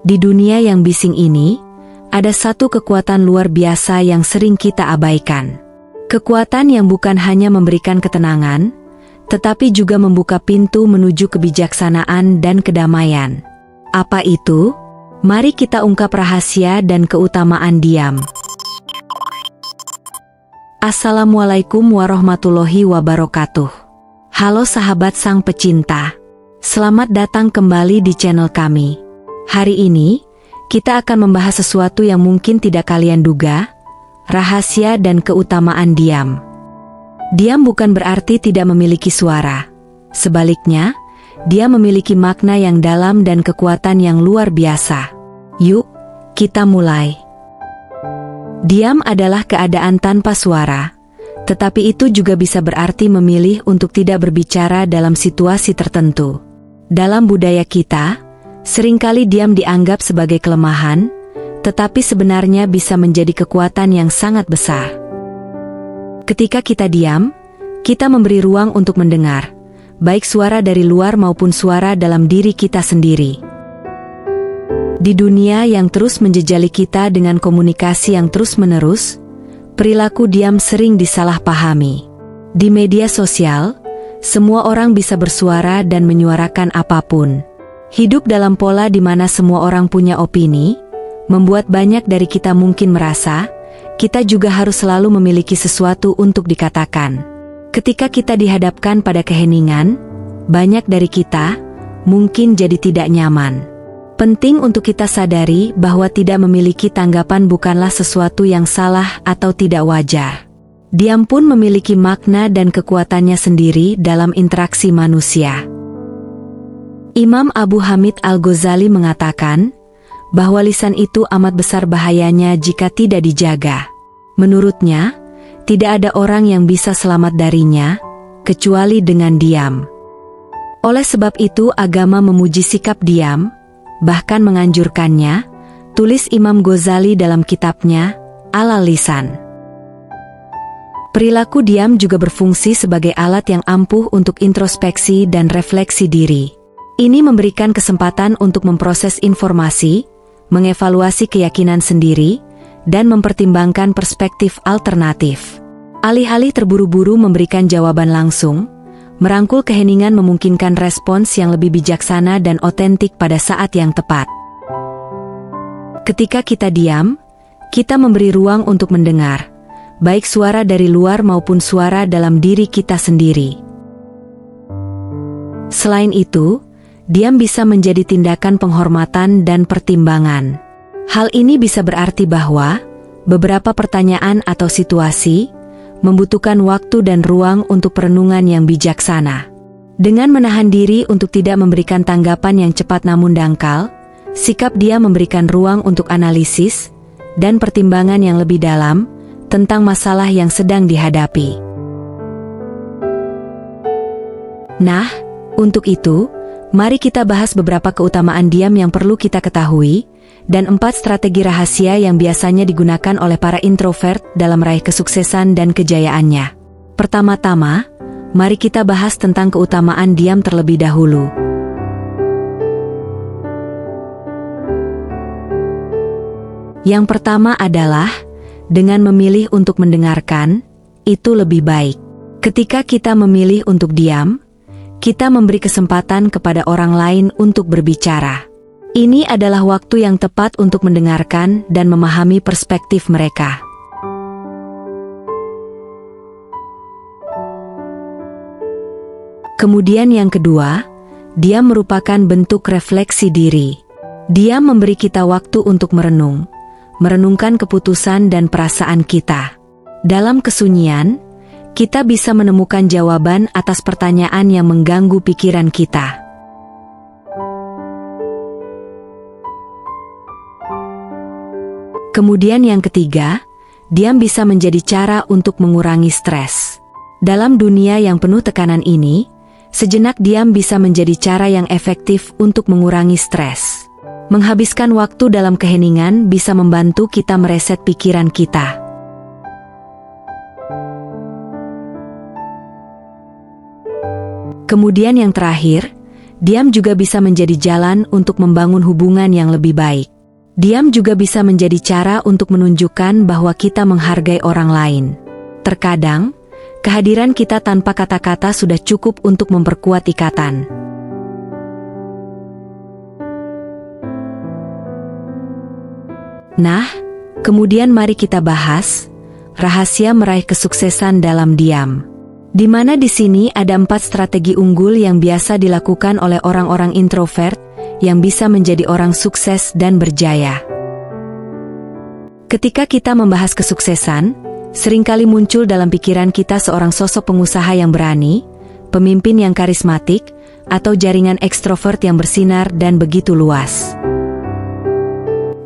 Di dunia yang bising ini, ada satu kekuatan luar biasa yang sering kita abaikan. Kekuatan yang bukan hanya memberikan ketenangan, tetapi juga membuka pintu menuju kebijaksanaan dan kedamaian. Apa itu? Mari kita ungkap rahasia dan keutamaan diam. Assalamualaikum warahmatullahi wabarakatuh. Halo sahabat sang pecinta. Selamat datang kembali di channel kami. Hari ini, kita akan membahas sesuatu yang mungkin tidak kalian duga, rahasia dan keutamaan diam. Diam bukan berarti tidak memiliki suara. Sebaliknya, dia memiliki makna yang dalam dan kekuatan yang luar biasa. Yuk, kita mulai. Diam adalah keadaan tanpa suara, tetapi itu juga bisa berarti memilih untuk tidak berbicara dalam situasi tertentu. Dalam budaya kita, seringkali diam dianggap sebagai kelemahan, tetapi sebenarnya bisa menjadi kekuatan yang sangat besar. Ketika kita diam, kita memberi ruang untuk mendengar, baik suara dari luar maupun suara dalam diri kita sendiri. Di dunia yang terus menjejali kita dengan komunikasi yang terus-menerus, perilaku diam sering disalahpahami. Di media sosial, semua orang bisa bersuara dan menyuarakan apapun. Hidup dalam pola di mana semua orang punya opini, membuat banyak dari kita mungkin merasa, kita juga harus selalu memiliki sesuatu untuk dikatakan. Ketika kita dihadapkan pada keheningan, banyak dari kita mungkin jadi tidak nyaman. Penting untuk kita sadari bahwa tidak memiliki tanggapan bukanlah sesuatu yang salah atau tidak wajar. Diam pun memiliki makna dan kekuatannya sendiri dalam interaksi manusia. Imam Abu Hamid Al-Ghazali mengatakan bahwa lisan itu amat besar bahayanya jika tidak dijaga. Menurutnya, tidak ada orang yang bisa selamat darinya, kecuali dengan diam. Oleh sebab itu agama memuji sikap diam, bahkan menganjurkannya, tulis Imam Ghazali dalam kitabnya, Al-Lisan. Perilaku diam juga berfungsi sebagai alat yang ampuh untuk introspeksi dan refleksi diri. Ini memberikan kesempatan untuk memproses informasi, mengevaluasi keyakinan sendiri, dan mempertimbangkan perspektif alternatif. Alih-alih terburu-buru memberikan jawaban langsung, merangkul keheningan memungkinkan respons yang lebih bijaksana dan otentik pada saat yang tepat. Ketika kita diam, kita memberi ruang untuk mendengar, baik suara dari luar maupun suara dalam diri kita sendiri. Selain itu, diam bisa menjadi tindakan penghormatan dan pertimbangan. Hal ini bisa berarti bahwa beberapa pertanyaan atau situasi membutuhkan waktu dan ruang untuk perenungan yang bijaksana. Dengan menahan diri untuk tidak memberikan tanggapan yang cepat namun dangkal, sikap diam memberikan ruang untuk analisis dan pertimbangan yang lebih dalam tentang masalah yang sedang dihadapi. Nah, untuk itu, mari kita bahas beberapa keutamaan diam yang perlu kita ketahui, dan 4 strategi rahasia yang biasanya digunakan oleh para introvert dalam meraih kesuksesan dan kejayaannya. Pertama-tama, mari kita bahas tentang keutamaan diam terlebih dahulu. Yang pertama adalah, dengan memilih untuk mendengarkan, itu lebih baik. Ketika kita memilih untuk diam, kita memberi kesempatan kepada orang lain untuk berbicara. Ini adalah waktu yang tepat untuk mendengarkan dan memahami perspektif mereka. Kemudian yang kedua, diam merupakan bentuk refleksi diri. Diam memberi kita waktu untuk merenungkan keputusan dan perasaan kita. Dalam kesunyian, kita bisa menemukan jawaban atas pertanyaan yang mengganggu pikiran kita. Kemudian yang ketiga, diam bisa menjadi cara untuk mengurangi stres. Dalam dunia yang penuh tekanan ini, sejenak diam bisa menjadi cara yang efektif untuk mengurangi stres. Menghabiskan waktu dalam keheningan bisa membantu kita mereset pikiran kita. Kemudian yang terakhir, Diam juga bisa menjadi jalan untuk membangun hubungan yang lebih baik. Diam juga bisa menjadi cara untuk menunjukkan bahwa kita menghargai orang lain. Terkadang, kehadiran kita tanpa kata-kata sudah cukup untuk memperkuat ikatan. Nah, kemudian mari kita bahas rahasia meraih kesuksesan dalam diam. Di mana di sini ada 4 strategi unggul yang biasa dilakukan oleh orang-orang introvert yang bisa menjadi orang sukses dan berjaya. Ketika kita membahas kesuksesan, seringkali muncul dalam pikiran kita seorang sosok pengusaha yang berani, pemimpin yang karismatik, atau jaringan ekstrovert yang bersinar dan begitu luas.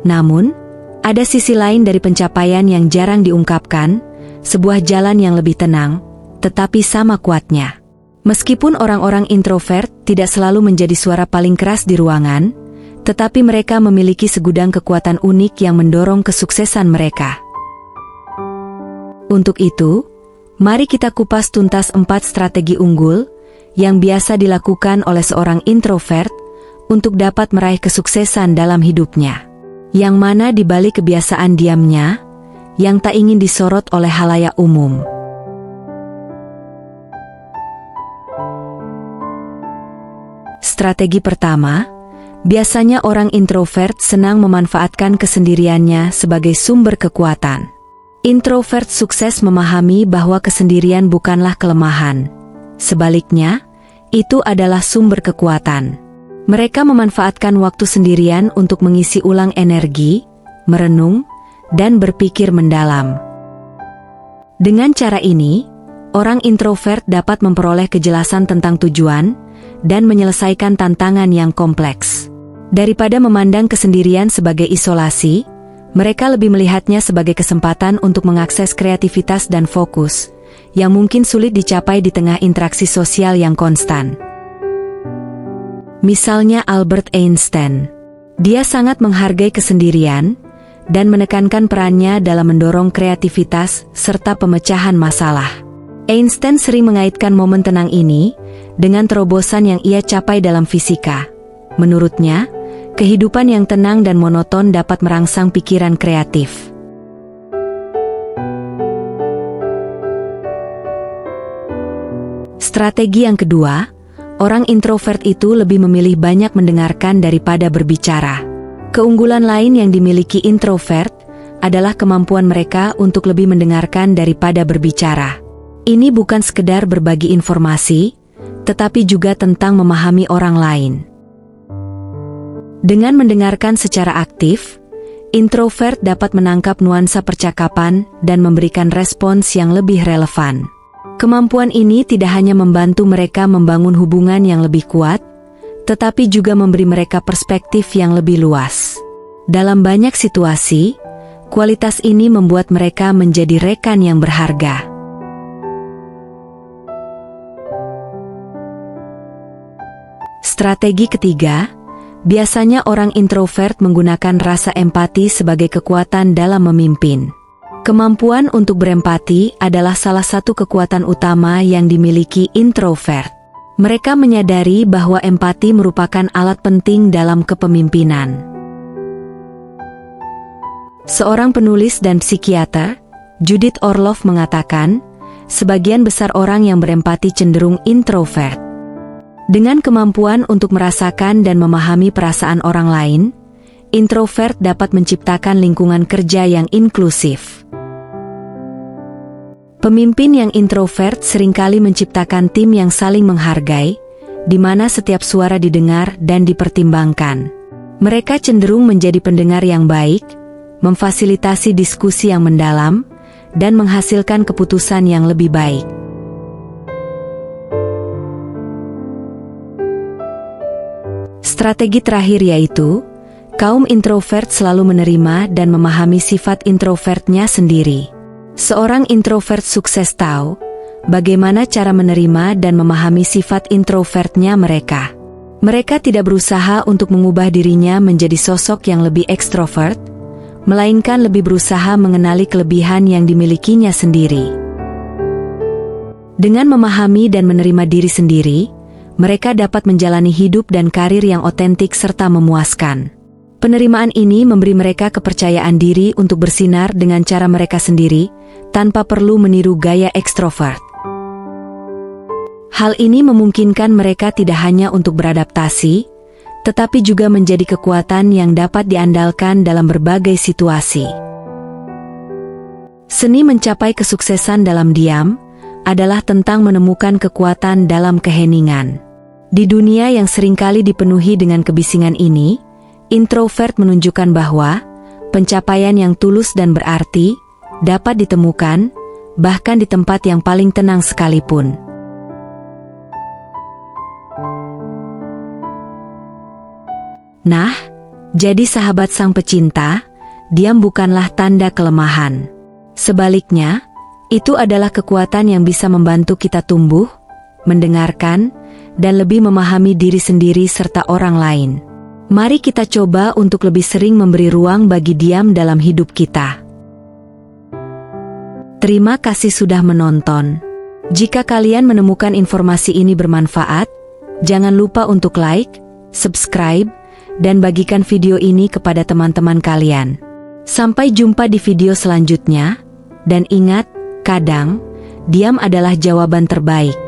Namun, ada sisi lain dari pencapaian yang jarang diungkapkan, sebuah jalan yang lebih tenang, tetapi sama kuatnya. Meskipun orang-orang introvert tidak selalu menjadi suara paling keras di ruangan, tetapi mereka memiliki segudang kekuatan unik yang mendorong kesuksesan mereka. Untuk itu, mari kita kupas tuntas 4 strategi unggul yang biasa dilakukan oleh seorang introvert untuk dapat meraih kesuksesan dalam hidupnya. Yang mana di balik kebiasaan diamnya, yang tak ingin disorot oleh halayak umum. Strategi pertama, biasanya orang introvert senang memanfaatkan kesendiriannya sebagai sumber kekuatan. Introvert sukses memahami bahwa kesendirian bukanlah kelemahan. Sebaliknya, itu adalah sumber kekuatan. Mereka memanfaatkan waktu sendirian untuk mengisi ulang energi, merenung, dan berpikir mendalam. Dengan cara ini, orang introvert dapat memperoleh kejelasan tentang tujuan dan menyelesaikan tantangan yang kompleks. Daripada memandang kesendirian sebagai isolasi, mereka lebih melihatnya sebagai kesempatan untuk mengakses kreativitas dan fokus, yang mungkin sulit dicapai di tengah interaksi sosial yang konstan. Misalnya Albert Einstein. Dia sangat menghargai kesendirian, dan menekankan perannya dalam mendorong kreativitas serta pemecahan masalah. Einstein sering mengaitkan momen tenang ini dengan terobosan yang ia capai dalam fisika. Menurutnya, kehidupan yang tenang dan monoton dapat merangsang pikiran kreatif. Strategi yang kedua, orang introvert itu lebih memilih banyak mendengarkan daripada berbicara. Keunggulan lain yang dimiliki introvert adalah kemampuan mereka untuk lebih mendengarkan daripada berbicara. Ini bukan sekedar berbagi informasi, tetapi juga tentang memahami orang lain. Dengan mendengarkan secara aktif, introvert dapat menangkap nuansa percakapan dan memberikan respons yang lebih relevan. Kemampuan ini tidak hanya membantu mereka membangun hubungan yang lebih kuat, tetapi juga memberi mereka perspektif yang lebih luas. Dalam banyak situasi, kualitas ini membuat mereka menjadi rekan yang berharga. Strategi ketiga, biasanya orang introvert menggunakan rasa empati sebagai kekuatan dalam memimpin. Kemampuan untuk berempati adalah salah satu kekuatan utama yang dimiliki introvert. Mereka menyadari bahwa empati merupakan alat penting dalam kepemimpinan. Seorang penulis dan psikiater, Judith Orloff mengatakan, sebagian besar orang yang berempati cenderung introvert. Dengan kemampuan untuk merasakan dan memahami perasaan orang lain, introvert dapat menciptakan lingkungan kerja yang inklusif. Pemimpin yang introvert seringkali menciptakan tim yang saling menghargai, di mana setiap suara didengar dan dipertimbangkan. Mereka cenderung menjadi pendengar yang baik, memfasilitasi diskusi yang mendalam, dan menghasilkan keputusan yang lebih baik. Strategi terakhir yaitu, kaum introvert selalu menerima dan memahami sifat introvertnya sendiri. Seorang introvert sukses tahu bagaimana cara menerima dan memahami sifat introvertnya mereka. Mereka tidak berusaha untuk mengubah dirinya menjadi sosok yang lebih ekstrovert, melainkan lebih berusaha mengenali kelebihan yang dimilikinya sendiri. Dengan memahami dan menerima diri sendiri, mereka dapat menjalani hidup dan karir yang otentik serta memuaskan. Penerimaan ini memberi mereka kepercayaan diri untuk bersinar dengan cara mereka sendiri, tanpa perlu meniru gaya ekstrovert. Hal ini memungkinkan mereka tidak hanya untuk beradaptasi, tetapi juga menjadi kekuatan yang dapat diandalkan dalam berbagai situasi. Seni mencapai kesuksesan dalam diam adalah tentang menemukan kekuatan dalam keheningan. Di dunia yang seringkali dipenuhi dengan kebisingan ini, introvert menunjukkan bahwa pencapaian yang tulus dan berarti dapat ditemukan bahkan di tempat yang paling tenang sekalipun. Nah, jadi sahabat sang pecinta, diam bukanlah tanda kelemahan. Sebaliknya, itu adalah kekuatan yang bisa membantu kita tumbuh, mendengarkan, dan lebih memahami diri sendiri serta orang lain. Mari kita coba untuk lebih sering memberi ruang bagi diam dalam hidup kita. Terima kasih sudah menonton. Jika kalian menemukan informasi ini bermanfaat, jangan lupa untuk like, subscribe, dan bagikan video ini kepada teman-teman kalian. Sampai jumpa di video selanjutnya, dan ingat, kadang, diam adalah jawaban terbaik.